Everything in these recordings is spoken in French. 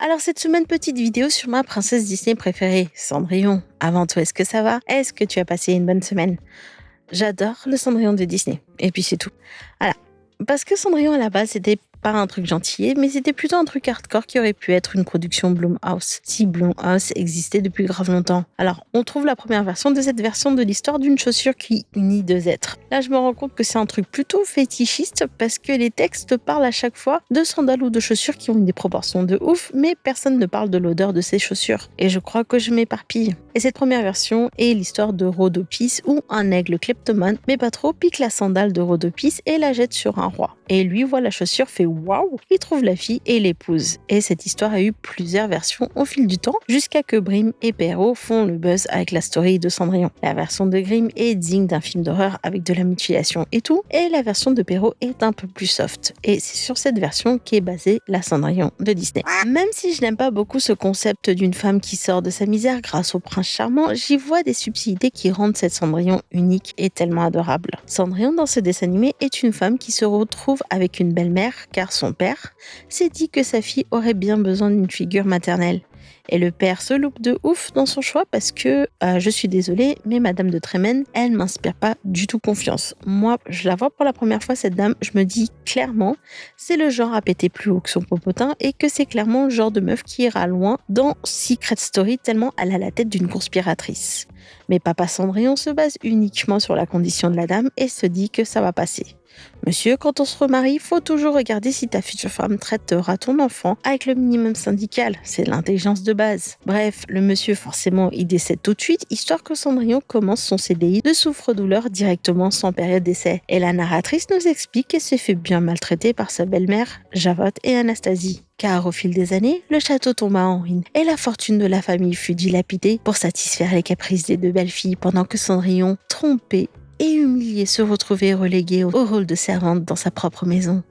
Alors cette semaine, petite vidéo sur ma princesse Disney préférée, Cendrillon. Avant tout, est-ce que ça va? Est-ce que tu as passé une bonne semaine? J'adore le Cendrillon de Disney. Et puis c'est tout. Voilà. Parce que Cendrillon à la base, c'était pas un truc gentil, mais c'était plutôt un truc hardcore qui aurait pu être une production Blumhouse, si Blumhouse existait depuis grave longtemps. Alors, on trouve la première version de cette version de l'histoire d'une chaussure qui unit deux êtres. Là, je me rends compte que c'est un truc plutôt fétichiste parce que les textes parlent à chaque fois de sandales ou de chaussures qui ont des proportions de ouf, mais personne ne parle de l'odeur de ces chaussures. Et je crois que je m'éparpille. Et cette première version est l'histoire de Rhodopis où un aigle kleptomane, mais pas trop, pique la sandale de Rhodopis et la jette sur un roi. Et lui voit la chaussure, fait waouh, il trouve la fille et l'épouse. Et cette histoire a eu plusieurs versions au fil du temps, jusqu'à que Brim et Perrault font le buzz avec la story de Cendrillon. La version de Grimm est digne d'un film d'horreur avec de la mutilation et tout, et la version de Perrault est un peu plus soft. Et c'est sur cette version qu'est basée la Cendrillon de Disney. Même si je n'aime pas beaucoup ce concept d'une femme qui sort de sa misère grâce au prince charmant, j'y vois des subtilités qui rendent cette Cendrillon unique et tellement adorable. Cendrillon dans ce dessin animé est une femme qui se retrouve avec une belle-mère car son père s'est dit que sa fille aurait bien besoin d'une figure maternelle. Et le père se loupe de ouf dans son choix parce que, je suis désolée, mais Madame de Trémène, elle m'inspire pas du tout confiance. Moi, je la vois pour la première fois, cette dame, je me dis clairement, c'est le genre à péter plus haut que son popotin et que c'est clairement le genre de meuf qui ira loin dans Secret Story tellement elle a la tête d'une conspiratrice. Mais Papa Cendrillon se base uniquement sur la condition de la dame et se dit que ça va passer. Monsieur, quand on se remarie, faut toujours regarder si ta future femme traitera ton enfant avec le minimum syndical. C'est l'intelligence de base. Bref, le monsieur, forcément, il décède tout de suite, histoire que Cendrillon commence son CDI de souffre-douleur directement sans période d'essai. Et la narratrice nous explique qu'elle s'est fait bien maltraiter par sa belle-mère, Javotte et Anastasie. Car au fil des années, le château tomba en ruine et la fortune de la famille fut dilapidée pour satisfaire les caprices des deux belles filles pendant que Cendrillon, trompé et humiliée, se retrouvait reléguée au rôle de servante dans sa propre maison.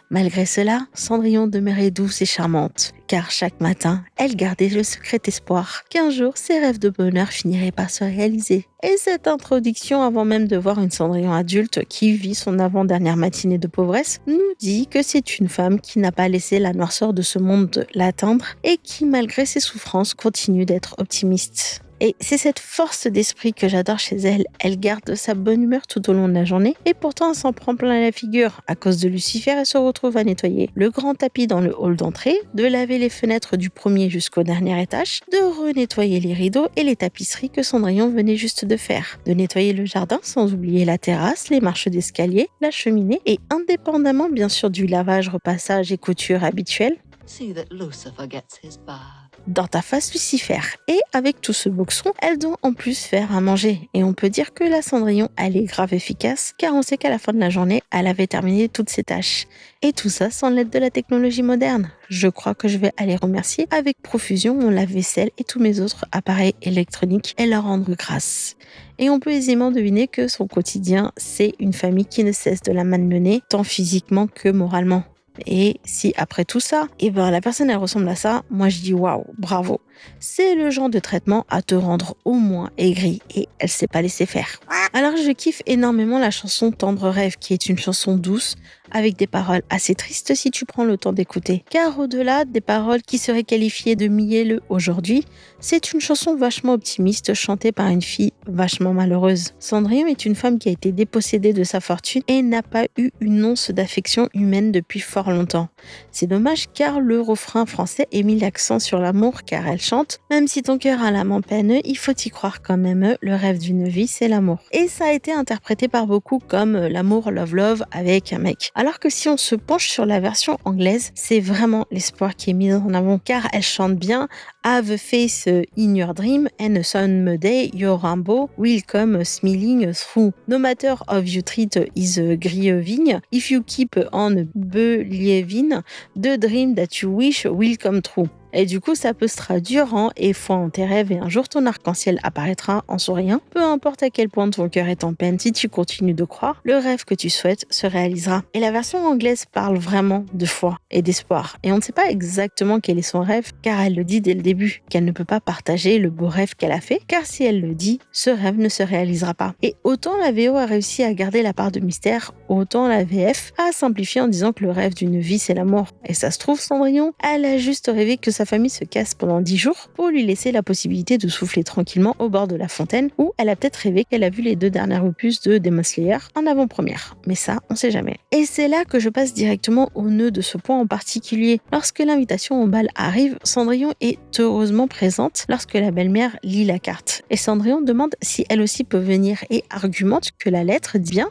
Malgré cela, Cendrillon demeurait douce et charmante, car chaque matin, elle gardait le secret espoir qu'un jour, ses rêves de bonheur finiraient par se réaliser. Et cette introduction, avant même de voir une Cendrillon adulte qui vit son avant-dernière matinée de pauvresse, nous dit que c'est une femme qui n'a pas laissé la noirceur de ce monde l'atteindre et qui, malgré ses souffrances, continue d'être optimiste. Et c'est cette force d'esprit que j'adore chez elle. Elle garde sa bonne humeur tout au long de la journée et pourtant elle s'en prend plein la figure. À cause de Lucifer, elle se retrouve à nettoyer le grand tapis dans le hall d'entrée, de laver les fenêtres du premier jusqu'au dernier étage, de renettoyer les rideaux et les tapisseries que Cendrillon venait juste de faire, de nettoyer le jardin sans oublier la terrasse, les marches d'escalier, la cheminée et indépendamment bien sûr du lavage, repassage et couture habituel. See that Lucifer gets his bath. Dans ta face, Lucifer. Et avec tout ce boxon, elle doit en plus faire à manger. Et on peut dire que la Cendrillon, elle est grave efficace, car on sait qu'à la fin de la journée, elle avait terminé toutes ses tâches. Et tout ça sans l'aide de la technologie moderne. Je crois que je vais aller remercier avec profusion mon lave-vaisselle et tous mes autres appareils électroniques et leur rendre grâce. Et on peut aisément deviner que son quotidien, c'est une famille qui ne cesse de la malmener, tant physiquement que moralement. Et si après tout ça, la personne elle ressemble à ça, moi je dis waouh, bravo. C'est le genre de traitement à te rendre au moins aigri et elle s'est pas laissée faire. Alors je kiffe énormément la chanson Tendre Rêve qui est une chanson douce avec des paroles assez tristes si tu prends le temps d'écouter. Car au-delà des paroles qui seraient qualifiées de mielleux aujourd'hui, c'est une chanson vachement optimiste chantée par une fille vachement malheureuse. Cendrillon est une femme qui a été dépossédée de sa fortune et n'a pas eu une once d'affection humaine depuis fort longtemps. C'est dommage car le refrain français est mis l'accent sur l'amour car elle chante « Même si ton cœur a l'âme en peine, il faut y croire quand même, le rêve d'une vie c'est l'amour ». Et ça a été interprété par beaucoup comme l'amour love love avec un mec. Alors que si on se penche sur la version anglaise, c'est vraiment l'espoir qui est mis en avant car elle chante bien « Have a face in your dream and a sunny day your rainbow will come smiling through. No matter of you treat is grieving, if you keep on believing, the dream that you wish will come true. » Et du coup, ça peut se traduire en « et foi en tes rêves et un jour ton arc-en-ciel apparaîtra en souriant. Peu importe à quel point ton cœur est en peine, si tu continues de croire, le rêve que tu souhaites se réalisera. » Et la version anglaise parle vraiment de foi et d'espoir. Et on ne sait pas exactement quel est son rêve, car elle le dit dès le début, qu'elle ne peut pas partager le beau rêve qu'elle a fait, car si elle le dit, ce rêve ne se réalisera pas. Et autant la VO a réussi à garder la part de mystère, autant la VF a simplifié en disant que le rêve d'une vie c'est l'amour. Et ça se trouve, Cendrillon, elle a juste rêvé que sa famille se casse pendant 10 jours pour lui laisser la possibilité de souffler tranquillement au bord de la fontaine, ou elle a peut-être rêvé qu'elle a vu les 2 derniers opus de Demon Slayer en avant-première. Mais ça, on sait jamais. Et c'est là que je passe directement au nœud de ce point en particulier. Lorsque l'invitation au bal arrive, Cendrillon est heureusement présente lorsque la belle-mère lit la carte. Et Cendrillon demande si elle aussi peut venir et argumente que la lettre dit bien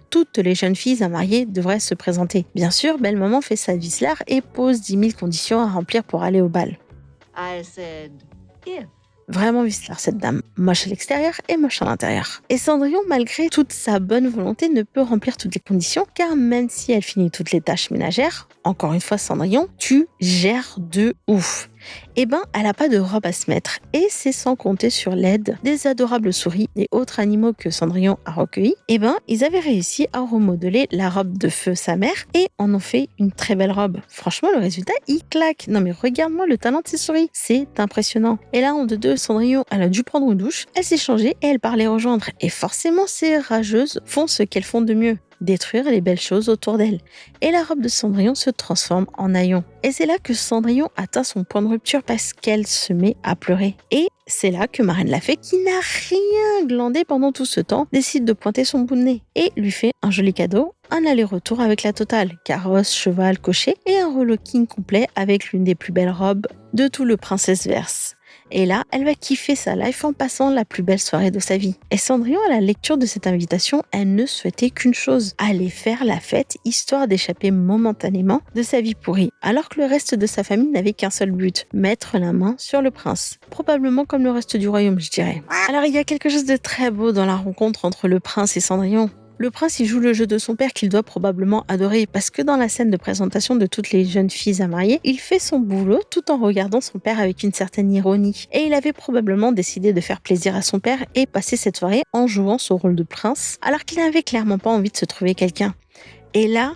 toutes les jeunes filles à marier devraient se présenter. Bien sûr, belle-maman fait sa vicelard et pose 10 000 conditions à remplir pour aller au bal. I said, if. Vraiment vicelard cette dame, moche à l'extérieur et moche à l'intérieur. Et Cendrillon, malgré toute sa bonne volonté, ne peut remplir toutes les conditions, car même si elle finit toutes les tâches ménagères, encore une fois Cendrillon, tu gères de ouf. Eh ben, elle n'a pas de robe à se mettre, et c'est sans compter sur l'aide des adorables souris et autres animaux que Cendrillon a recueillis. Eh ben, ils avaient réussi à remodeler la robe de feu sa mère et en ont fait une très belle robe. Franchement, le résultat, il claque. Non mais regarde-moi le talent de ces souris, c'est impressionnant. Et là, en deux, Cendrillon, elle a dû prendre une douche, elle s'est changée et elle part les rejoindre. Et forcément, ces rageuses font ce qu'elles font de mieux, détruire les belles choses autour d'elle. Et la robe de Cendrillon se transforme en haillon. Et c'est là que Cendrillon atteint son point de rupture parce qu'elle se met à pleurer. Et c'est là que Marraine Lafay, qui n'a rien glandé pendant tout ce temps, décide de pointer son bout de nez et lui fait un joli cadeau, un aller-retour avec la totale, carrosse, cheval, cocher et un relooking complet avec l'une des plus belles robes de tout le Princess Verse. Et là, elle va kiffer sa life en passant la plus belle soirée de sa vie. Et Cendrillon, à la lecture de cette invitation, elle ne souhaitait qu'une chose, aller faire la fête, histoire d'échapper momentanément de sa vie pourrie, alors que le reste de sa famille n'avait qu'un seul but, mettre la main sur le prince. Probablement comme le reste du royaume, je dirais. Alors il y a quelque chose de très beau dans la rencontre entre le prince et Cendrillon. Le prince y joue le jeu de son père qu'il doit probablement adorer parce que dans la scène de présentation de toutes les jeunes filles à marier, il fait son boulot tout en regardant son père avec une certaine ironie. Et il avait probablement décidé de faire plaisir à son père et passer cette soirée en jouant son rôle de prince alors qu'il n'avait clairement pas envie de se trouver quelqu'un. Et là,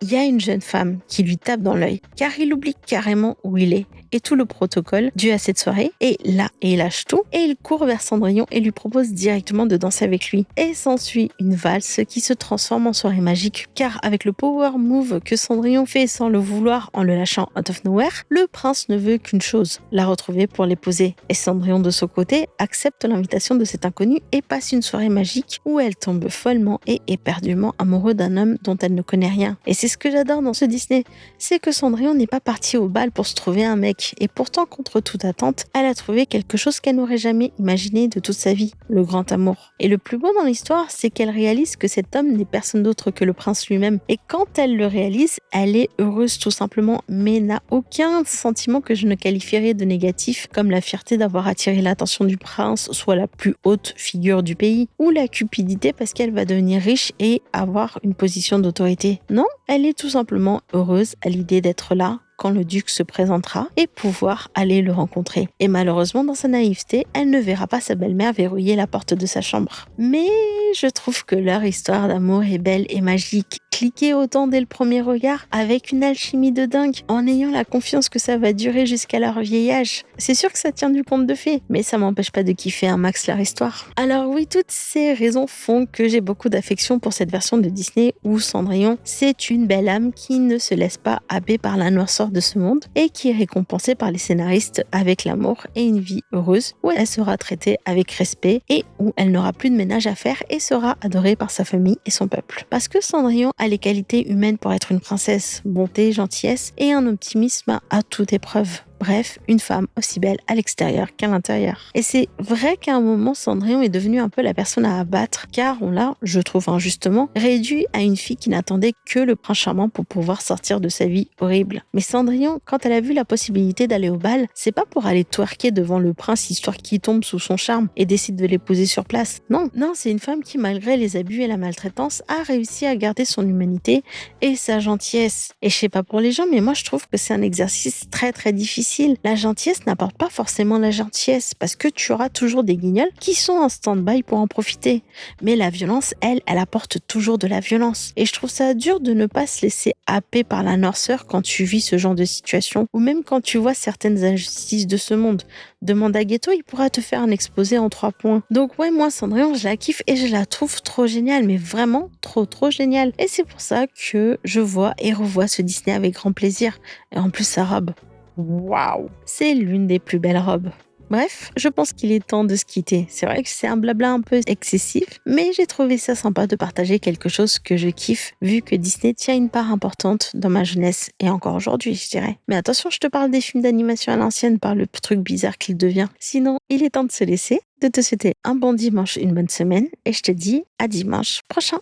il y a une jeune femme qui lui tape dans l'œil car il oublie carrément où il est et tout le protocole dû à cette soirée. Et là, il lâche tout et il court vers Cendrillon et lui propose directement de danser avec lui. Et s'ensuit une valse qui se transforme en soirée magique car avec le power move que Cendrillon fait sans le vouloir en le lâchant out of nowhere, le prince ne veut qu'une chose, la retrouver pour l'épouser. Et Cendrillon de son côté accepte l'invitation de cet inconnu et passe une soirée magique où elle tombe follement et éperdument amoureux d'un homme dont elle ne connaît rien. Et c'est ce que j'adore dans ce Disney, c'est que Cendrillon n'est pas partie au bal pour se trouver un mec. Et pourtant, contre toute attente, elle a trouvé quelque chose qu'elle n'aurait jamais imaginé de toute sa vie, le grand amour. Et le plus beau dans l'histoire, c'est qu'elle réalise que cet homme n'est personne d'autre que le prince lui-même. Et quand elle le réalise, elle est heureuse tout simplement, mais n'a aucun sentiment que je ne qualifierais de négatif, comme la fierté d'avoir attiré l'attention du prince, soit la plus haute figure du pays, ou la cupidité parce qu'elle va devenir riche et avoir une position d'autorité. Non, elle est tout simplement heureuse à l'idée d'être là, quand le duc se présentera et pouvoir aller le rencontrer. Et malheureusement, dans sa naïveté, elle ne verra pas sa belle-mère verrouiller la porte de sa chambre. Mais je trouve que leur histoire d'amour est belle et magique. Cliquer autant dès le premier regard avec une alchimie de dingue, en ayant la confiance que ça va durer jusqu'à leur vieillage. C'est sûr que ça tient du conte de fées, mais ça m'empêche pas de kiffer un max leur histoire. Alors oui, toutes ces raisons font que j'ai beaucoup d'affection pour cette version de Disney où Cendrillon, c'est une belle âme qui ne se laisse pas happer par la noirceur de ce monde et qui est récompensée par les scénaristes avec l'amour et une vie heureuse où elle sera traitée avec respect et où elle n'aura plus de ménage à faire et sera adorée par sa famille et son peuple. Parce que Cendrillon a les qualités humaines pour être une princesse, bonté, gentillesse et un optimisme à toute épreuve. Bref, une femme aussi belle à l'extérieur qu'à l'intérieur. Et c'est vrai qu'à un moment, Cendrillon est devenue un peu la personne à abattre, car on l'a, je trouve injustement, réduit à une fille qui n'attendait que le prince charmant pour pouvoir sortir de sa vie horrible. Mais Cendrillon, quand elle a vu la possibilité d'aller au bal, c'est pas pour aller twerker devant le prince histoire qu'il tombe sous son charme et décide de l'épouser sur place. Non, c'est une femme qui, malgré les abus et la maltraitance, a réussi à garder son humanité et sa gentillesse. Et je sais pas pour les gens, mais moi je trouve que c'est un exercice très très difficile difficile. La gentillesse n'apporte pas forcément la gentillesse parce que tu auras toujours des guignols qui sont en stand-by pour en profiter. Mais la violence, elle apporte toujours de la violence. Et je trouve ça dur de ne pas se laisser happer par la noirceur quand tu vis ce genre de situation ou même quand tu vois certaines injustices de ce monde. Demande à Ghetto, il pourra te faire un exposé en 3 points. Donc ouais, moi Cendrillon, je la kiffe et je la trouve trop géniale, mais vraiment trop géniale. Et c'est pour ça que je vois et revois ce Disney avec grand plaisir. Et en plus, sa robe. Waouh! C'est l'une des plus belles robes. Bref, je pense qu'il est temps de se quitter. C'est vrai que c'est un blabla un peu excessif, mais j'ai trouvé ça sympa de partager quelque chose que je kiffe, vu que Disney tient une part importante dans ma jeunesse et encore aujourd'hui, je dirais. Mais attention, je te parle des films d'animation à l'ancienne par le truc bizarre qu'il devient. Sinon, il est temps de se laisser, de te souhaiter un bon dimanche, une bonne semaine, et je te dis à dimanche prochain.